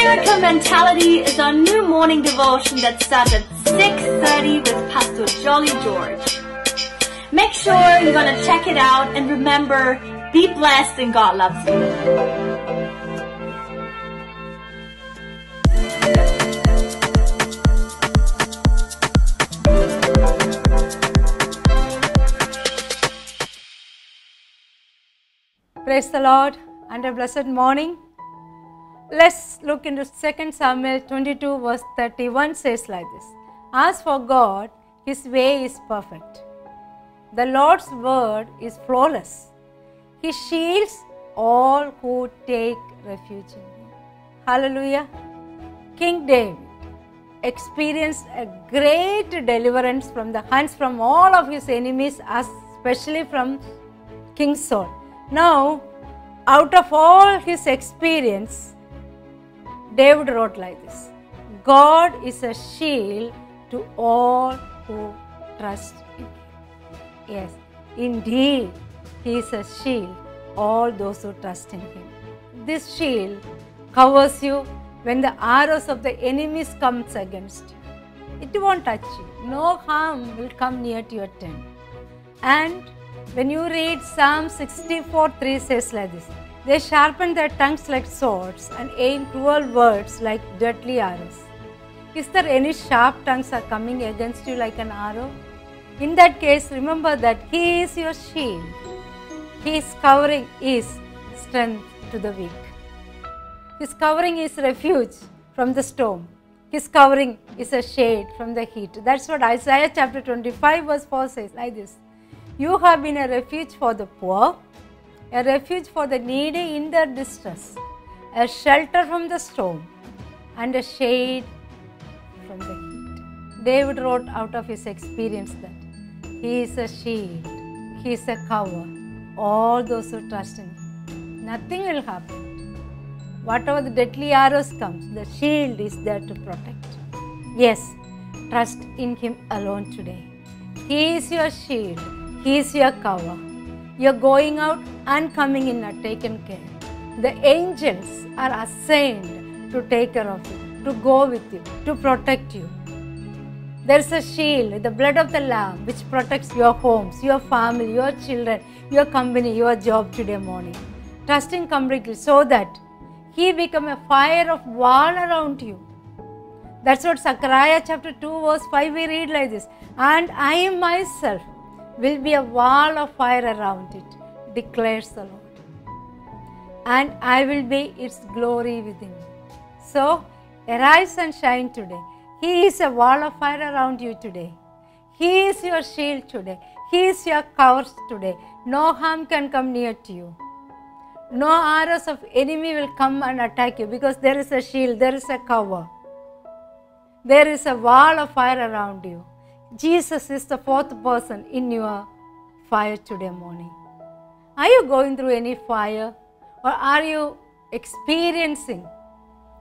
Miracle Mentality is our new morning devotion that starts at 6:30 with Pastor Jolly George. Make sure you're going to check it out, and remember, be blessed and God loves you. Praise the Lord and a blessed morning. Let's look into 2 Samuel 22 verse 31 says like this. As for God, His way is perfect. The Lord's word is flawless. He shields all who take refuge in Him. Hallelujah. King David experienced a great deliverance from the hands from all of his enemies, especially from King Saul. Now, out of all his experience, David wrote like this. God is a shield to all who trust in Him. Yes, indeed, He is a shield, all those who trust in Him. This shield covers you when the arrows of the enemies comes against you. It won't touch you. No harm will come near to your tent. And when you read Psalm 64:3 says like this, they sharpen their tongues like swords and aim cruel words like deadly arrows. Is there any sharp tongues are coming against you like an arrow? In that case, remember that He is your shield. His covering is strength to the weak. His covering is refuge from the storm. His covering is a shade from the heat. That's what Isaiah chapter 25 verse 4 says like this. You have been a refuge for the poor, a refuge for the needy in their distress, a shelter from the storm, and a shade from the heat. David wrote out of his experience that He is a shield, He is a cover, all those who trust in Him. Nothing will happen. Whatever the deadly arrows comes, the shield is there to protect. Yes, trust in Him alone today. He is your shield. He is your cover. You're going out and coming in are taken care. The angels are assigned to take care of you, to go with you, to protect you. There's a shield, the blood of the Lamb, which protects your homes, your family, your children, your company, your job today morning. Trust Him completely so that He become a fire of wall around you. That's what Zechariah chapter 2 verse 5 we read like this. And I myself will be a wall of fire around it, declares the Lord. And I will be its glory within you. So, arise and shine today. He is a wall of fire around you today. He is your shield today. He is your cover today. No harm can come near to you. No arrows of enemy will come and attack you because there is a shield, there is a cover. There is a wall of fire around you. Jesus is the fourth person in your fire today morning. Are you going through any fire, or are you experiencing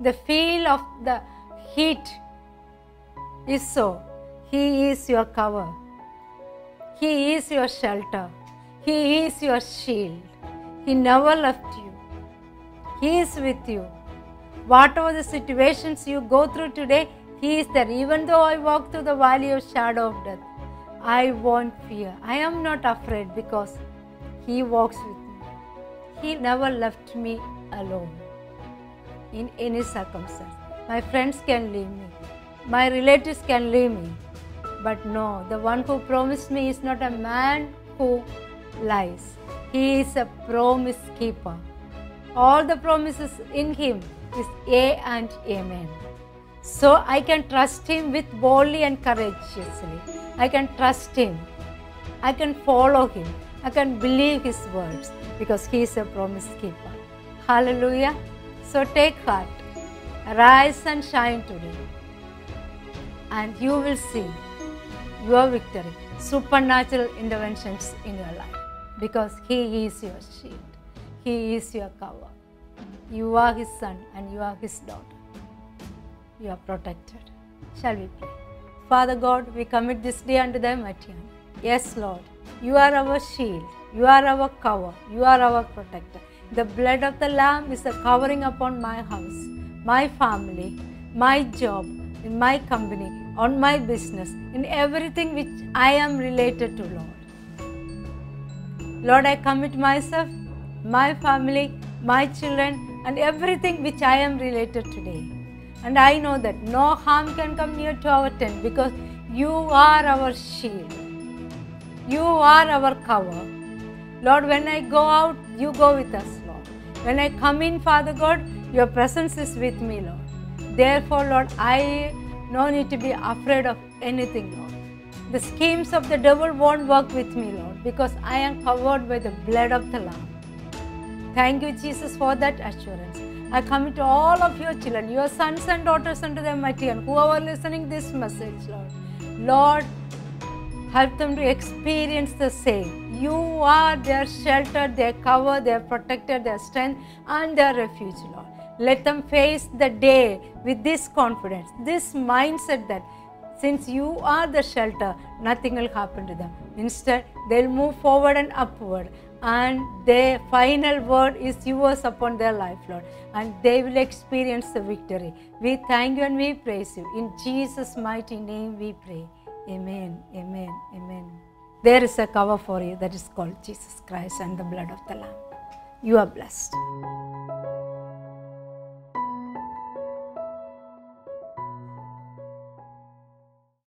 the feel of the heat? If so, He is your cover. He is your shelter. He is your shield. He never left you. He is with you. Whatever the situations you go through today, He is there. Even though I walk through the valley of shadow of death, I won't fear. I am not afraid because He walks with me. He never left me alone in any circumstance. My friends can leave me. My relatives can leave me. But no, the one who promised me is not a man who lies. He is a promise keeper. All the promises in Him is yea and amen. So I can trust Him with boldly and courageously. I can trust Him. I can follow Him. I can believe His words because He is a promise keeper. Hallelujah. So take heart. Arise and shine today. And you will see your victory, supernatural interventions in your life because He is your shield. He is your cover. You are His son and you are His daughter. You are protected. Shall we pray? Father God, we commit this day unto Thy mighty hand. Yes, Lord, You are our shield. You are our cover. You are our protector. The blood of the Lamb is a covering upon my house, my family, my job, in my company, on my business, in everything which I am related to, Lord. Lord, I commit myself, my family, my children, and everything which I am related today. And I know that no harm can come near to our tent because you are our shield. You are our cover. Lord, when I go out, you go with us, Lord. When I come in, Father God, your presence is with me, Lord. Therefore, Lord, I no need to be afraid of anything, Lord. The schemes of the devil won't work with me, Lord, because I am covered by the blood of the Lamb. Thank you, Jesus, for that assurance. I commit all of your children, your sons and daughters unto the mighty hand, whoever listening this message, Lord. Lord, help them to experience the same. You are their shelter, their cover, their protector, their strength, and their refuge, Lord. Let them face the day with this confidence, this mindset that since you are the shelter, nothing will happen to them. Instead, they'll move forward and upward, and their final word is yours upon their life, Lord, and they will experience the victory. We thank you and we praise you. In Jesus' mighty name we pray. Amen, amen, amen. There is a cover for you that is called Jesus Christ and the blood of the Lamb. You are blessed.